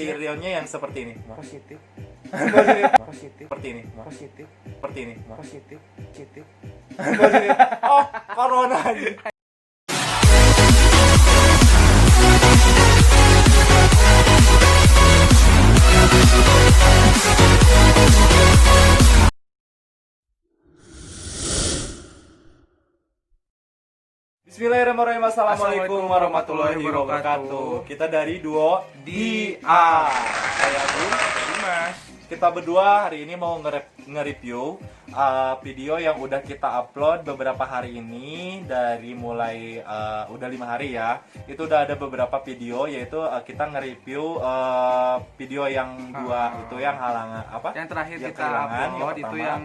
versi realnya yang seperti ini. Positif. Positif. Seperti ini. Positif. Seperti ini. Positif. Positif. Oh, corona. Bismillahirrahmanirrahim. Assalamualaikum warahmatullahi wabarakatuh. Kita dari duo DA. Saya Agung, Dimas. kita berdua hari ini mau nge-review video yang udah kita upload beberapa hari ini. Dari mulai udah 5 hari ya. Itu udah ada beberapa video, yaitu kita nge-review video yang dua itu yang halangan apa? Yang terakhir yang kita kehilangan, upload yang itu pertama. yang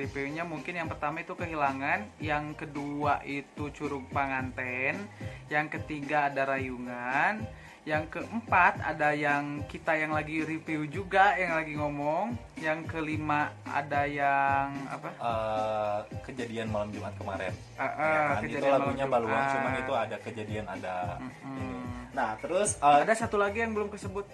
reviewnya mungkin yang pertama itu kehilangan, yang kedua itu curug panganten, yang ketiga ada rayungan, yang keempat ada yang kita yang lagi review juga yang lagi ngomong, yang kelima ada yang apa? Kejadian malam Jumat kemarin. Ya kan? Itu Kejadian lagunya malam Baluang, Jumat. cuman itu ada kejadian ada ini. Nah, terus Ada satu lagi yang belum kesebut,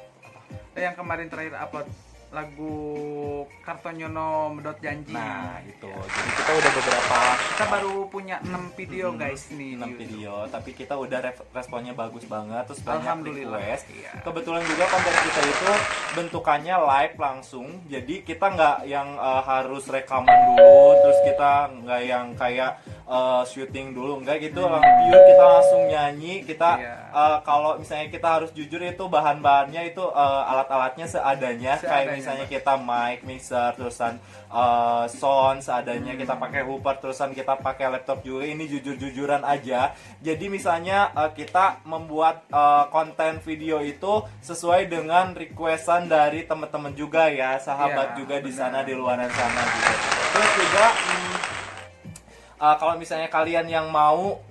yang kemarin terakhir upload lagu Kartonyono Medot Janji. nah itu. Jadi kita udah beberapa Kita baru punya 6 video guys nih 6 di YouTube. video, tapi kita udah responnya bagus banget, terus banyak Alhamdulillah. request. Iya. Kebetulan juga konten kita itu bentukannya live langsung, jadi kita nggak yang harus rekaman dulu, terus kita nggak yang kayak syuting dulu, nggak gitu, pure kita langsung nyanyi. Kita Iya. kalau misalnya kita harus jujur itu bahan-bahannya itu alat-alatnya seadanya, kayak misalnya kita mic, mixer, terusan sound seadanya, kita pakai hooper, terusan kita pakai laptop juga. Ini jujur-jujuran aja. Jadi misalnya kita membuat konten video itu sesuai dengan requestan dari teman-teman juga ya, sahabat Iya, juga di benar. sana, di luaran sana gitu. Terus juga kalau misalnya kalian yang mau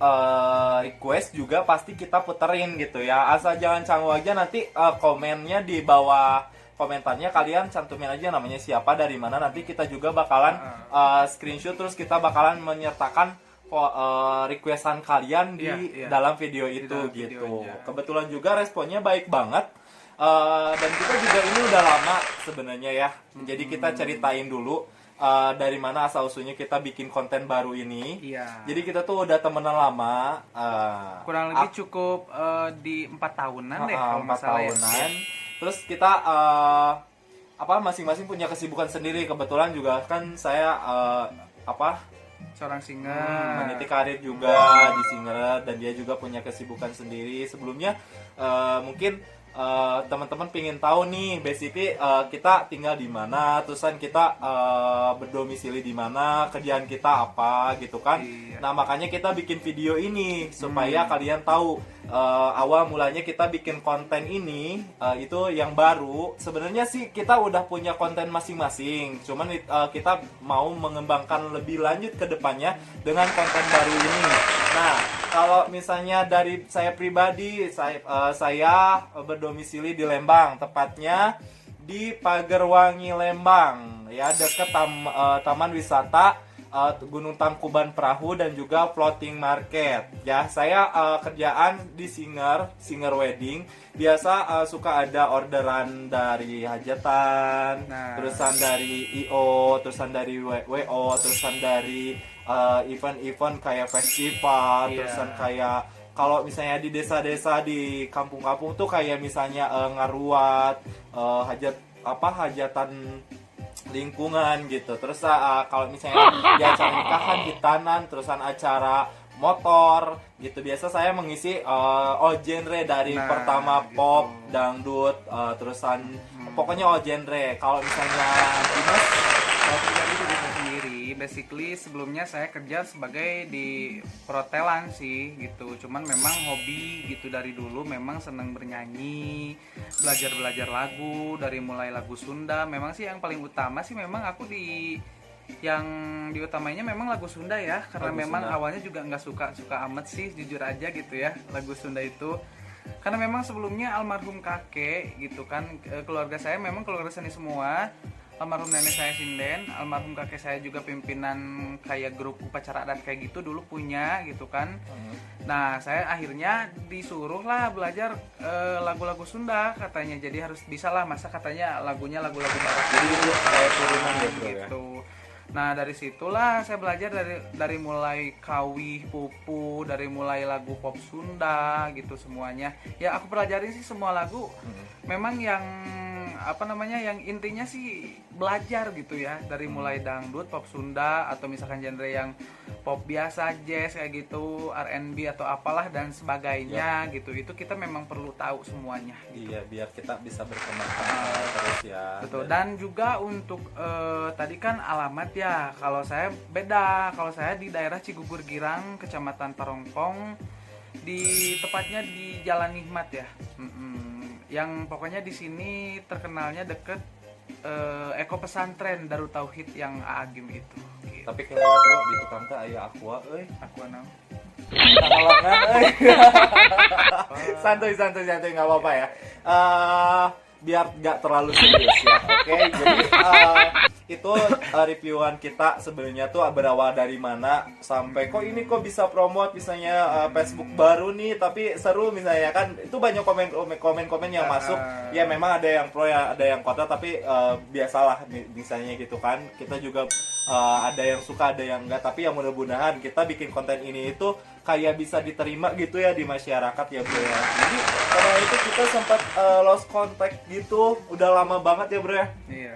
request juga pasti kita puterin gitu ya. Asal jangan canggung aja, nanti komennya di bawah komentarnya kalian cantumin aja namanya siapa, dari mana, nanti kita juga bakalan screenshot, terus kita bakalan menyertakan requestan kalian di Iya. dalam video itu dalam gitu. videonya. Kebetulan juga responnya baik banget. Dan kita juga ini udah lama sebenarnya ya. Jadi kita ceritain dulu dari mana asal usulnya kita bikin konten baru ini. Iya. Jadi kita tuh udah temenan lama. Kurang lebih cukup di 4 tahunan deh kalau 4 nggak salah ya. tahunan. Terus kita masing-masing punya kesibukan sendiri. Kebetulan juga kan saya Seorang singer. meniti karir juga di singer, dan dia juga punya kesibukan sendiri. Sebelumnya mungkin teman-teman pingin tahu nih basically kita tinggal di mana, terusan kita berdomisili di mana, kerjaan kita apa gitu kan. Iya. Nah, makanya kita bikin video ini supaya kalian tahu awal mulanya kita bikin konten ini itu yang baru. Sebenarnya sih kita udah punya konten masing-masing, cuman kita mau mengembangkan lebih lanjut ke depannya dengan konten baru ini. Nah, kalau misalnya dari saya pribadi, saya berdomisili di Lembang, tepatnya di Pagerwangi Lembang, ya, dekat Taman Wisata Gunung Tangkuban Perahu dan juga floating market. Ya, saya kerjaan di singer wedding. Biasa suka ada orderan dari hajatan, Nah. terusan dari IO, terusan dari WO, terusan dari event-event kayak festival, Iya. terusan kayak kalau misalnya di desa-desa di kampung-kampung tuh kayak misalnya ngaruat, hajatan lingkungan gitu. Terus kalau misalnya di acara nikahan, hitanan, terusan acara motor gitu, biasa saya mengisi all genre dari Nah, pertama gitu. pop, dangdut, terusan pokoknya all genre. Kalau misalnya Dimas, Kalau pribadi diri saya sendiri, basically sebelumnya saya kerja sebagai di perhotelan sih gitu. Cuman memang hobi gitu dari dulu, memang seneng bernyanyi, belajar lagu dari mulai lagu Sunda. Memang sih yang paling utama sih memang aku yang diutamainya memang lagu Sunda ya, karena Lagu memang Sunda. awalnya juga nggak suka amat sih, jujur aja gitu ya, lagu Sunda itu. Karena memang sebelumnya almarhum kakek gitu kan, keluarga saya memang keluarga seni semua. almarhum nenek saya sinden, almarhum kakek saya juga pimpinan kayak grup upacara adat kayak gitu dulu punya gitu kan. Nah saya akhirnya disuruh lah belajar lagu-lagu Sunda katanya, jadi harus bisa lah, masa katanya lagunya lagu-lagu barat Jadi itu kayak turunan ya, bro, ya? gitu. Nah dari situlah saya belajar dari mulai kawih, pupu, dari mulai lagu pop Sunda gitu semuanya. Ya aku pelajarin sih semua lagu. Memang yang apa namanya, yang intinya sih belajar gitu ya, dari mulai dangdut, pop Sunda, atau misalkan genre yang pop biasa, jazz kayak gitu, R&B atau apalah dan sebagainya gitu. Itu kita memang perlu tahu semuanya. Iya, biar kita bisa berkembang terus ya. Betul. Dan juga untuk tadi kan alamat ya. Kalau saya beda. Kalau saya di daerah Cigugur Girang, Kecamatan Parongpong, di tepatnya di Jalan Nikmat ya. Yang pokoknya di sini terkenalnya deket Eko Pesantren Darut Tauhid yang Aagim itu. Gitu. Tapi kalau bro di tukang teh aya aqua euy. Aku nang. Halangan euy. Santuy nggak apa-apa ya. Biar nggak terlalu serius ya. Oke, jadi itu reviewan kita sebenarnya tuh berawal dari mana sampai kok ini kok bisa promote misalnya Facebook baru nih tapi seru misalnya kan, itu banyak komen yang masuk ya, memang ada yang pro ya ada yang kontra, tapi biasalah misalnya gitu kan, kita juga ada yang suka ada yang enggak, tapi yang mudah-mudahan kita bikin konten ini itu kayak bisa diterima gitu ya di masyarakat ya bro ya. Jadi karena itu kita sempat lost contact gitu udah lama banget ya bro ya. Iya.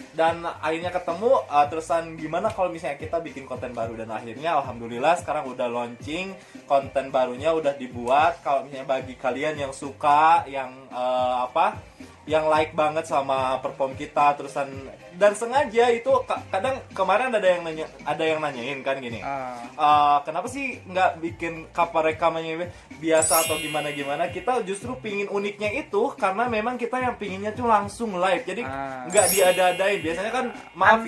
Dan akhirnya ketemu, terusan gimana kalau misalnya kita bikin konten baru, dan akhirnya alhamdulillah sekarang udah launching, konten barunya udah dibuat. Kalau misalnya bagi kalian yang suka, yang yang like banget sama perform kita, terusan dan sengaja itu kadang kemarin ada yang nanyain kan gini, kenapa sih nggak bikin cover rekamannya biasa atau gimana, kita justru pingin uniknya itu karena memang kita yang pinginnya tuh langsung live, jadi nggak diada-adain. Biasanya kan maaf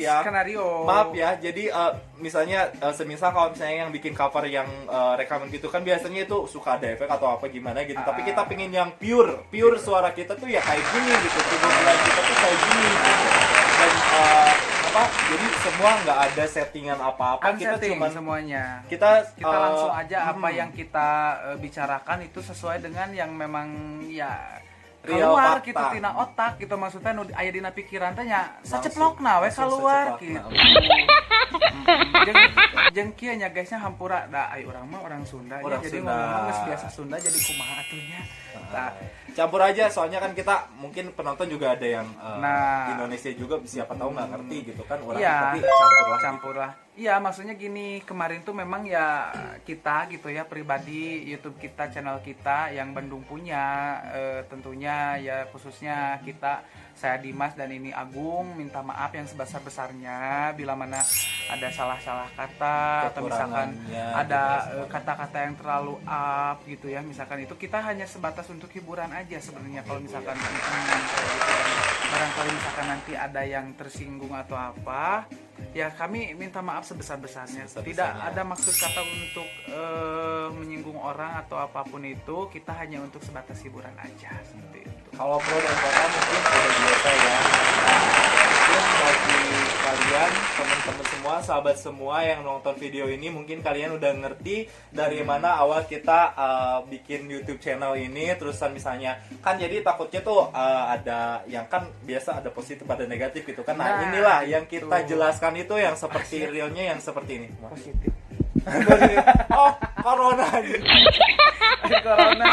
ya, jadi misalnya semisal kalau misalnya yang bikin cover yang rekaman gitu kan biasanya itu suka ada efek atau apa gimana gitu, tapi kita pingin yang pure suara kita tuh ya kayak gini gitu, kebetulan kita tuh kayak gini gitu. Dan jadi semua nggak ada settingan apa-apa, kita cuma semuanya kita langsung aja apa yang kita bicarakan itu sesuai dengan yang memang ya keluar gitu tina otak gitu, maksudnya aya dina pikiran teh nya saceplokna we keluar gitu. Jeung kieu nya guysnya hampura da ai urang mah orang Sunda ya, jadi ngomong geus biasa Sunda jadi kumaha atunya. Nah, campur aja soalnya kan kita mungkin penonton juga ada yang Indonesia juga siapa tahu nggak ngerti gitu kan, orang iya, tapi campur lah. Iya, maksudnya gini, kemarin tuh memang ya kita gitu ya pribadi, YouTube kita, channel kita yang Bandung punya, tentunya ya khususnya kita, saya Dimas dan ini Agung, minta maaf yang sebesar-besarnya bila mana ada salah-salah kata atau misalkan ada kata-kata yang terlalu up gitu ya, misalkan itu kita hanya sebatas untuk hiburan aja sebenarnya. Kalau misalkan barangkali misalkan nanti ada yang tersinggung atau apa, ya kami minta maaf sebesar-besarnya. Tidak ada maksud kata untuk menyinggung orang atau apapun itu, kita hanya untuk sebatas hiburan aja seperti itu. Kalau pro dan kontra mungkin udah biasa ya. Mungkin bagi kalian teman-teman semua, sahabat semua yang nonton video ini, mungkin kalian udah ngerti dari mana awal kita bikin YouTube channel ini. Terusan misalnya kan jadi takutnya tuh ada yang kan biasa ada positif ada negatif gitu kan. Nah inilah yang kita jelaskan itu yang seperti realnya yang seperti ini. Positif. Oh, corona. Corona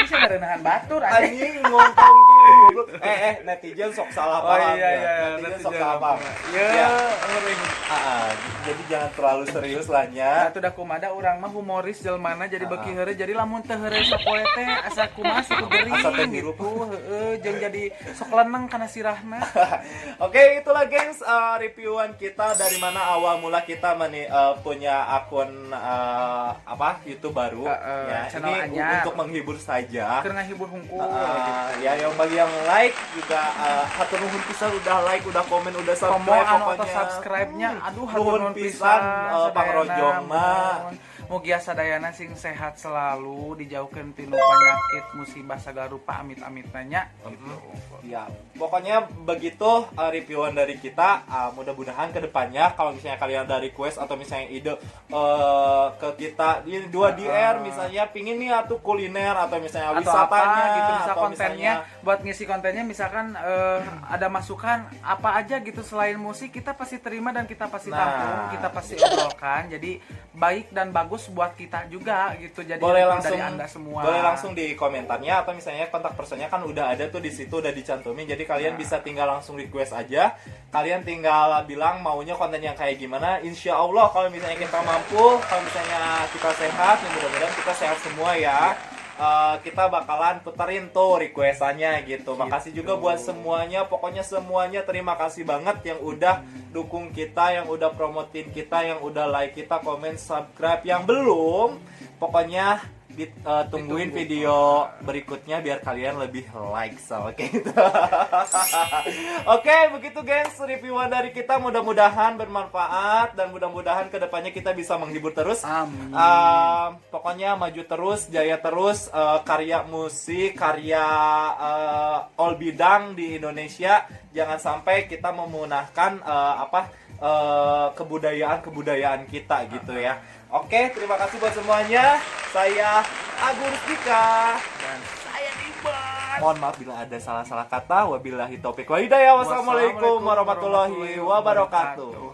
bisa ngerenahan batur anjing ngomong gitu. Netizen sok salah paham. Netizen sok salah paham. Ya. Jadi jangan terlalu serius lah nya. Atuh da kumada urang mah humoris jelmana jadi beuki heureuh, jadi lamun teu heureuh sapoe teh asa kumaha siku gering gitu. Heeh, jeung jadi sok leneng kana sirahna. Oke, itulah gengs reviewan kita dari mana awal mula kita punya akun YouTube baru ya. Ini untuk menghibur saja. Keur ngahibur hungkul. Ya yang bagi yang like juga hatur nuhun pisan udah like, udah komen, udah subscribe pokoknya. Subscribe-nya aduh hatur nuhun pisan Pang Rojong mah. Mugia sadayana sing sehat selalu, dijauhkan tinu penyakit musibah sagala rupa amit-amit nanya gitu. Ya, pokoknya begitu reviewan dari kita. Mudah-mudahan kedepannya kalau misalnya kalian ada request atau misalnya ide ke kita di 2DR misalnya pingin nih atau kuliner atau misalnya Atau wisatanya apa gitu, bisa atau kontennya misalnya buat ngisi kontennya, misalkan ada masukan apa aja gitu selain musik, kita pasti terima dan kita pasti tampung, kita pasti obrolkan. Jadi baik dan bagus buat kita juga gitu. Jadi boleh itu langsung dari Anda semua. boleh langsung di komentarnya atau misalnya kontak personnya kan udah ada tuh di situ, udah dicantumin. Jadi kalian bisa tinggal langsung request aja. Kalian tinggal bilang maunya konten yang kayak gimana. Insya Allah kalau misalnya kita mampu, kalau misalnya kita sehat, ya mudah-mudahan kita sehat semua ya. Kita bakalan puterin tuh requestannya gitu. Makasih juga buat semuanya. Pokoknya semuanya terima kasih banget yang udah dukung kita, yang udah promotin kita, yang udah like kita, komen, subscribe. Yang belum, pokoknya tungguin video berikutnya biar kalian lebih like sama kita. Oke, begitu guys reviewan dari kita, mudah-mudahan bermanfaat dan mudah-mudahan kedepannya kita bisa menghibur terus. Amin. Pokoknya maju terus, jaya terus, karya musik, karya all bidang di Indonesia. Jangan sampai kita memunahkan kebudayaan kita gitu ya. Oke, terima kasih buat semuanya. Saya Agung Rizkika Dan saya Dimas. Mohon maaf bila ada salah-salah kata. Wabillahi taufiq wal hidayah. Wassalamualaikum warahmatullahi wabarakatuh.